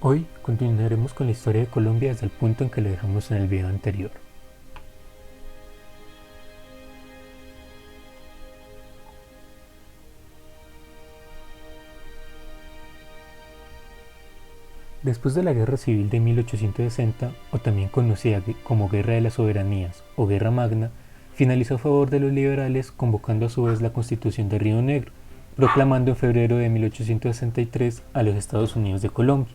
Hoy continuaremos con la historia de Colombia desde el punto en que lo dejamos en el video anterior. Después de la Guerra Civil de 1860, o también conocida como Guerra de las Soberanías o Guerra Magna, finalizó a favor de los liberales, convocando a su vez la Constitución de Río Negro, proclamando en febrero de 1863 a los Estados Unidos de Colombia.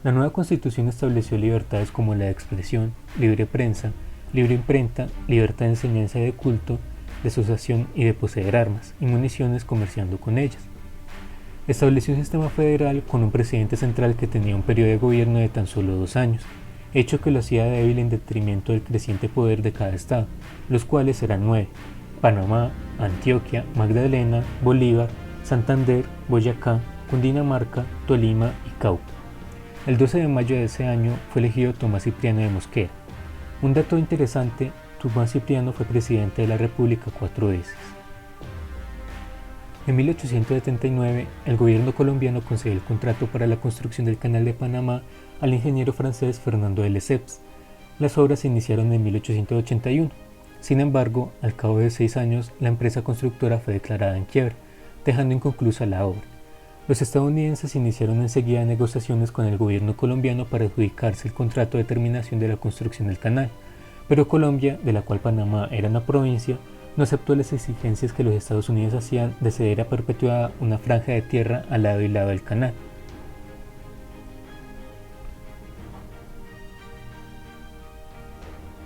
La nueva Constitución estableció libertades como la de expresión, libre prensa, libre imprenta, libertad de enseñanza y de culto, de asociación y de poseer armas y municiones comerciando con ellas. Estableció un sistema federal con un presidente central que tenía un periodo de gobierno de tan solo 2 años, hecho que lo hacía débil en detrimento del creciente poder de cada estado, los cuales eran 9: Panamá, Antioquia, Magdalena, Bolívar, Santander, Boyacá, Cundinamarca, Tolima y Cauca. El 12 de mayo de ese año fue elegido Tomás Cipriano de Mosquera. Un dato interesante: Tomás Cipriano fue presidente de la República 4 veces. En 1879, el gobierno colombiano concedió el contrato para la construcción del Canal de Panamá al ingeniero francés Fernando de Lesseps. Las obras se iniciaron en 1881. Sin embargo, al cabo de 6 años, la empresa constructora fue declarada en quiebra, dejando inconclusa la obra. Los estadounidenses iniciaron enseguida negociaciones con el gobierno colombiano para adjudicarse el contrato de terminación de la construcción del canal, pero Colombia, de la cual Panamá era una provincia, no aceptó las exigencias que los Estados Unidos hacían de ceder a perpetuidad una franja de tierra al lado y lado del canal.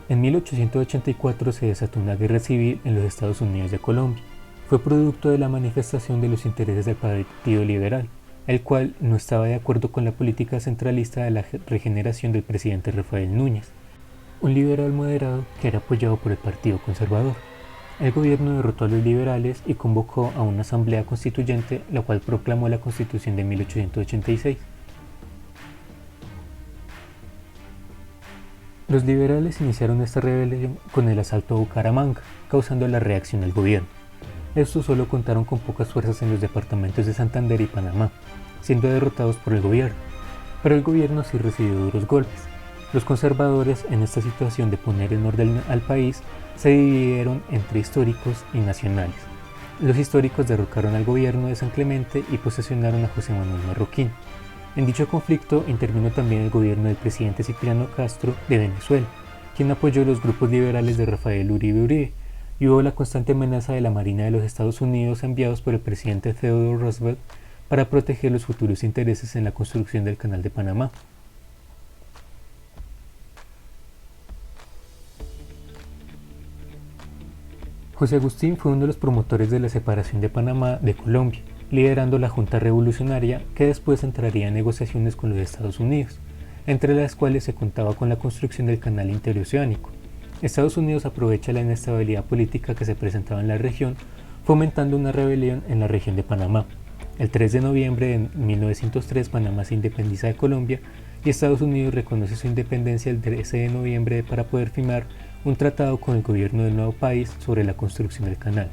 En 1884 se desató una guerra civil en los Estados Unidos de Colombia. Fue producto de la manifestación de los intereses del Partido Liberal, el cual no estaba de acuerdo con la política centralista de la regeneración del presidente Rafael Núñez, un liberal moderado que era apoyado por el Partido Conservador. El gobierno derrotó a los liberales y convocó a una asamblea constituyente, la cual proclamó la Constitución de 1886. Los liberales iniciaron esta rebelión con el asalto a Bucaramanga, causando la reacción del gobierno. Estos solo contaron con pocas fuerzas en los departamentos de Santander y Panamá, siendo derrotados por el gobierno, pero el gobierno sí recibió duros golpes. Los conservadores, en esta situación de poner en orden al país, se dividieron entre históricos y nacionales. Los históricos derrocaron al gobierno de San Clemente y posesionaron a José Manuel Marroquín. En dicho conflicto intervino también el gobierno del presidente Cipriano Castro de Venezuela, quien apoyó los grupos liberales de Rafael Uribe, y hubo la constante amenaza de la Marina de los Estados Unidos enviados por el presidente Theodore Roosevelt para proteger los futuros intereses en la construcción del Canal de Panamá. José Agustín fue uno de los promotores de la separación de Panamá de Colombia, liderando la Junta Revolucionaria que después entraría en negociaciones con los Estados Unidos, entre las cuales se contaba con la construcción del Canal Interoceánico. Estados Unidos aprovecha la inestabilidad política que se presentaba en la región, fomentando una rebelión en la región de Panamá. El 3 de noviembre de 1903 Panamá se independiza de Colombia y Estados Unidos reconoce su independencia el 13 de noviembre para poder firmar un tratado con el gobierno del nuevo país sobre la construcción del canal.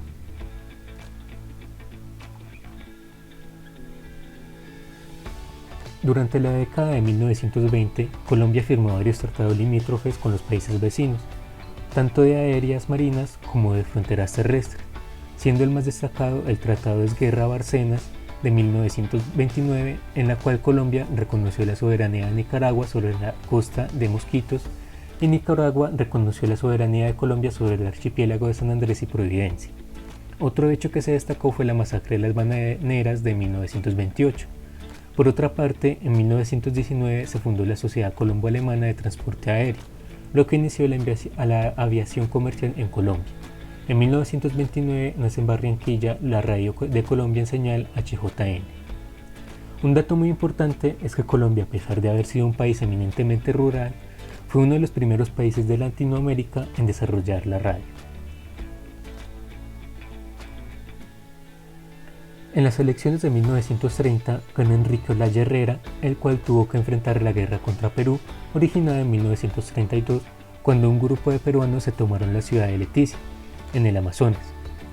Durante la década de 1920, Colombia firmó varios tratados limítrofes con los países vecinos, tanto de aéreas marinas como de fronteras terrestres, siendo el más destacado el Tratado de Esguerra-Bárcenas de 1929, en la cual Colombia reconoció la soberanía de Nicaragua sobre la costa de Mosquitos y Nicaragua reconoció la soberanía de Colombia sobre el archipiélago de San Andrés y Providencia. Otro hecho que se destacó fue la masacre de las Bananeras de 1928. Por otra parte, en 1919 se fundó la Sociedad Colombo-Alemana de Transporte Aéreo, lo que inició la aviación comercial en Colombia. En 1929 nace en Barranquilla la Radio de Colombia en señal HJN. Un dato muy importante es que Colombia, a pesar de haber sido un país eminentemente rural, fue uno de los primeros países de Latinoamérica en desarrollar la radio. En las elecciones de 1930 ganó Enrique Olaya Herrera, el cual tuvo que enfrentar la guerra contra Perú, originada en 1932, cuando un grupo de peruanos se tomaron la ciudad de Leticia, en el Amazonas,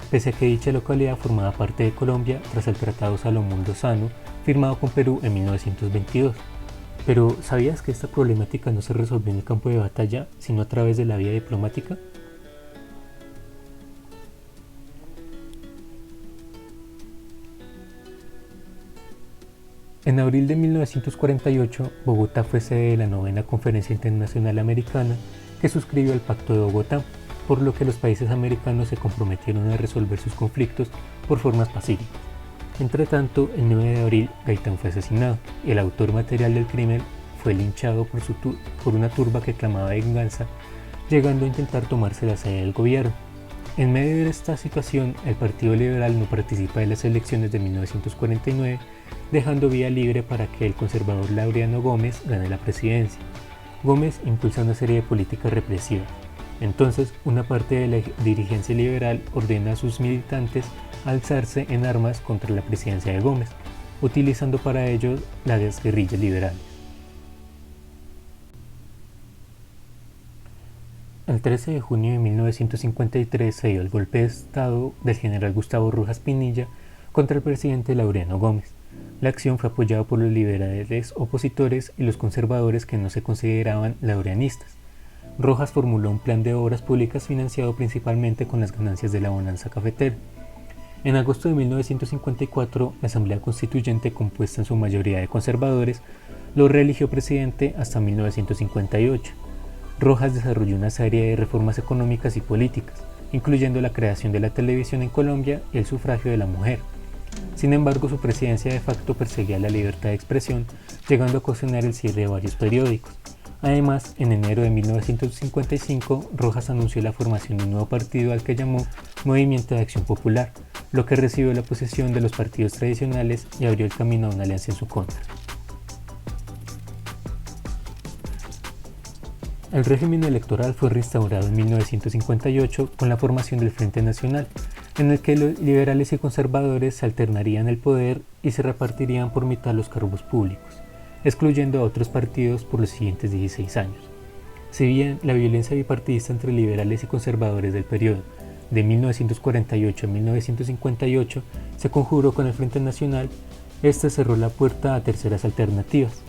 pese a que dicha localidad formaba parte de Colombia tras el Tratado Salomón Lozano, firmado con Perú en 1922. Pero ¿sabías que esta problemática no se resolvió en el campo de batalla, sino a través de la vía diplomática? En abril de 1948, Bogotá fue sede de la novena Conferencia Internacional Americana que suscribió el Pacto de Bogotá, por lo que los países americanos se comprometieron a resolver sus conflictos por formas pacíficas. Entretanto, el 9 de abril, Gaitán fue asesinado y el autor material del crimen fue linchado por una turba que clamaba venganza, llegando a intentar tomarse la sede del gobierno. En medio de esta situación, el Partido Liberal no participa de las elecciones de 1949, dejando vía libre para que el conservador Laureano Gómez gane la presidencia. Gómez impulsa una serie de políticas represivas. Entonces, una parte de la dirigencia liberal ordena a sus militantes alzarse en armas contra la presidencia de Gómez, utilizando para ello las guerrillas liberales. El 13 de junio de 1953 se dio el golpe de Estado del general Gustavo Rojas Pinilla contra el presidente Laureano Gómez. La acción fue apoyada por los liberales opositores y los conservadores que no se consideraban laureanistas. Rojas formuló un plan de obras públicas financiado principalmente con las ganancias de la bonanza cafetera. En agosto de 1954, la Asamblea Constituyente, compuesta en su mayoría de conservadores, lo reeligió presidente hasta 1958. Rojas desarrolló una serie de reformas económicas y políticas, incluyendo la creación de la televisión en Colombia y el sufragio de la mujer. Sin embargo, su presidencia de facto perseguía la libertad de expresión, llegando a ocasionar el cierre de varios periódicos. Además, en enero de 1955, Rojas anunció la formación de un nuevo partido al que llamó Movimiento de Acción Popular, lo que recibió la oposición de los partidos tradicionales y abrió el camino a una alianza en su contra. El régimen electoral fue restaurado en 1958 con la formación del Frente Nacional, en el que los liberales y conservadores se alternarían el poder y se repartirían por mitad los cargos públicos, excluyendo a otros partidos por los siguientes 16 años. Si bien la violencia bipartidista entre liberales y conservadores del periodo de 1948 a 1958 se conjuró con el Frente Nacional, este cerró la puerta a terceras alternativas.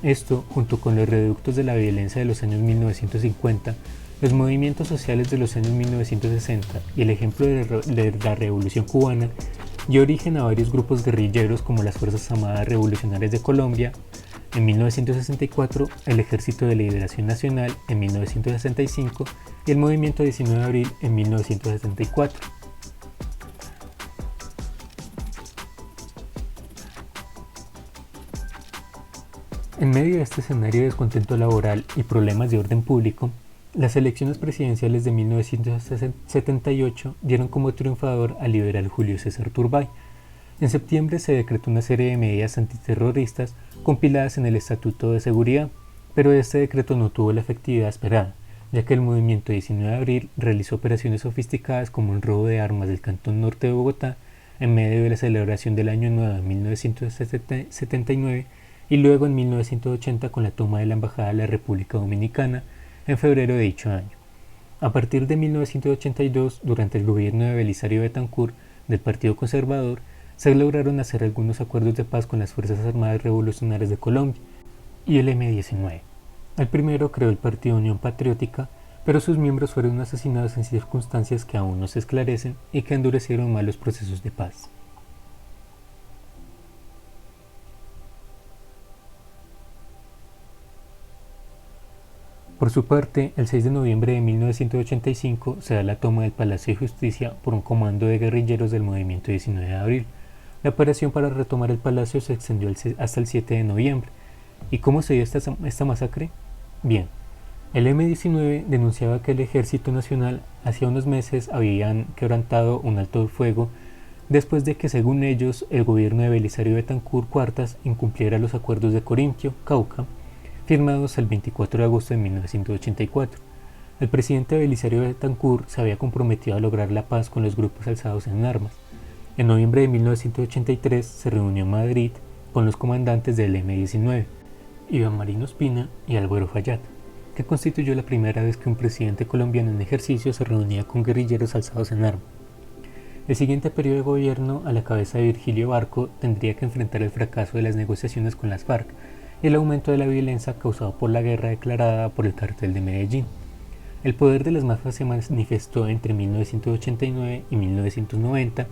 Esto, junto con los reductos de la violencia de los años 1950, los movimientos sociales de los años 1960 y el ejemplo de la Revolución Cubana, dio origen a varios grupos guerrilleros como las Fuerzas Armadas Revolucionarias de Colombia en 1964, el Ejército de Liberación Nacional en 1965 y el Movimiento 19 de Abril en 1974. En medio de este escenario de descontento laboral y problemas de orden público, las elecciones presidenciales de 1978 dieron como triunfador al liberal Julio César Turbay. En septiembre se decretó una serie de medidas antiterroristas compiladas en el Estatuto de Seguridad, pero este decreto no tuvo la efectividad esperada, ya que el movimiento 19 de abril realizó operaciones sofisticadas como el robo de armas del Cantón Norte de Bogotá en medio de la celebración del Año Nuevo en 1979 y luego en 1980 con la toma de la Embajada de la República Dominicana en febrero de dicho año. A partir de 1982, durante el gobierno de Belisario Betancur del Partido Conservador, se lograron hacer algunos acuerdos de paz con las Fuerzas Armadas Revolucionarias de Colombia y el M-19. El primero creó el Partido Unión Patriótica, pero sus miembros fueron asesinados en circunstancias que aún no se esclarecen y que endurecieron más los procesos de paz. Por su parte, el 6 de noviembre de 1985 se da la toma del Palacio de Justicia por un comando de guerrilleros del Movimiento 19 de abril. La operación para retomar el palacio se extendió hasta el 7 de noviembre. ¿Y cómo se dio esta masacre? Bien, el M-19 denunciaba que el Ejército Nacional hacía unos meses habían quebrantado un alto el fuego después de que, según ellos, el gobierno de Belisario Betancur Cuartas incumpliera los acuerdos de Corinthio, Cauca, firmados el 24 de agosto de 1984. El presidente Belisario Betancur se había comprometido a lograr la paz con los grupos alzados en armas. En noviembre de 1983 se reunió en Madrid con los comandantes del M-19, Iván Marino Espina y Álvaro Fayad, que constituyó la primera vez que un presidente colombiano en ejercicio se reunía con guerrilleros alzados en armas. El siguiente periodo de gobierno, a la cabeza de Virgilio Barco, tendría que enfrentar el fracaso de las negociaciones con las FARC y el aumento de la violencia causado por la guerra declarada por el Cartel de Medellín. El poder de las mafias se manifestó entre 1989 y 1990,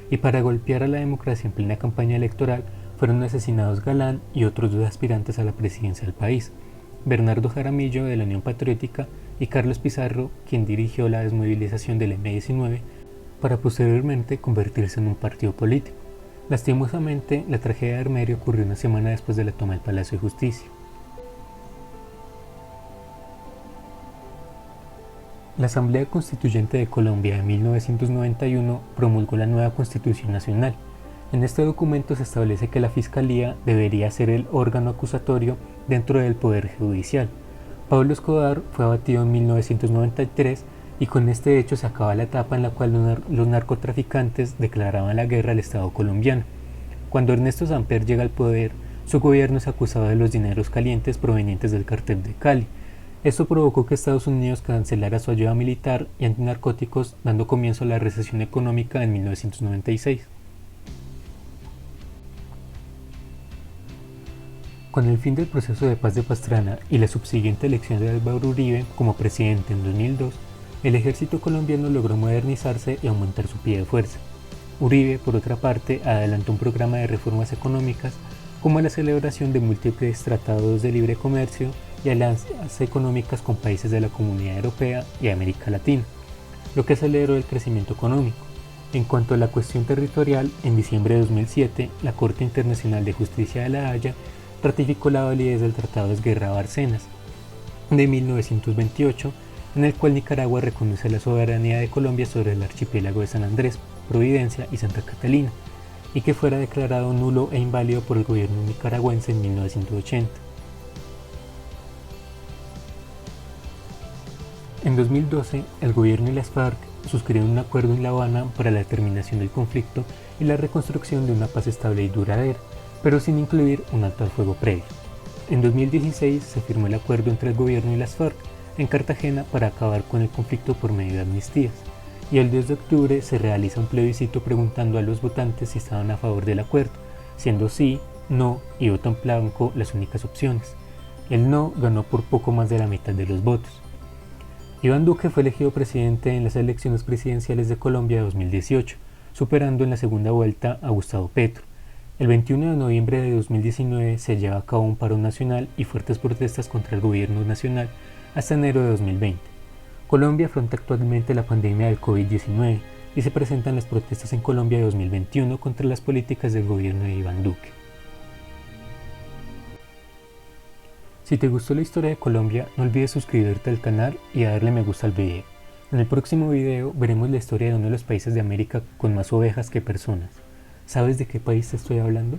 y para golpear a la democracia en plena campaña electoral fueron asesinados Galán y otros dos aspirantes a la presidencia del país, Bernardo Jaramillo de la Unión Patriótica y Carlos Pizarro, quien dirigió la desmovilización del M-19 para posteriormente convertirse en un partido político. Lastimosamente, la tragedia de Armerio ocurrió una semana después de la toma del Palacio de Justicia. La Asamblea Constituyente de Colombia de 1991 promulgó la nueva Constitución Nacional. En este documento se establece que la Fiscalía debería ser el órgano acusatorio dentro del Poder Judicial. Pablo Escobar fue abatido en 1993 y con este hecho se acaba la etapa en la cual los narcotraficantes declaraban la guerra al Estado colombiano. Cuando Ernesto Samper llega al poder, su gobierno es acusado de los dineros calientes provenientes del cartel de Cali. Esto provocó que Estados Unidos cancelara su ayuda militar y antinarcóticos, dando comienzo a la recesión económica en 1996. Con el fin del proceso de paz de Pastrana y la subsiguiente elección de Álvaro Uribe como presidente en 2002, el ejército colombiano logró modernizarse y aumentar su pie de fuerza. Uribe, por otra parte, adelantó un programa de reformas económicas como la celebración de múltiples tratados de libre comercio y alianzas económicas con países de la Comunidad Europea y América Latina, lo que aceleró el crecimiento económico. En cuanto a la cuestión territorial, en diciembre de 2007, la Corte Internacional de Justicia de La Haya ratificó la validez del Tratado de Esguerra-Bárcenas de 1928, en el cual Nicaragua reconoce la soberanía de Colombia sobre el archipiélago de San Andrés, Providencia y Santa Catalina, y que fuera declarado nulo e inválido por el gobierno nicaragüense en 1980. En 2012, el gobierno y las FARC suscribieron un acuerdo en La Habana para la terminación del conflicto y la reconstrucción de una paz estable y duradera, pero sin incluir un alto al fuego previo. En 2016 se firmó el acuerdo entre el gobierno y las FARC en Cartagena para acabar con el conflicto por medio de amnistías, y el 10 de octubre se realiza un plebiscito preguntando a los votantes si estaban a favor del acuerdo, siendo sí, no y voto en blanco las únicas opciones. El no ganó por poco más de la mitad de los votos. Iván Duque fue elegido presidente en las elecciones presidenciales de Colombia de 2018, superando en la segunda vuelta a Gustavo Petro. El 21 de noviembre de 2019 se lleva a cabo un paro nacional y fuertes protestas contra el gobierno nacional hasta enero de 2020. Colombia afronta actualmente la pandemia del COVID-19 y se presentan las protestas en Colombia de 2021 contra las políticas del gobierno de Iván Duque. Si te gustó la historia de Colombia, no olvides suscribirte al canal y darle me gusta al video. En el próximo video veremos la historia de uno de los países de América con más ovejas que personas. ¿Sabes de qué país te estoy hablando?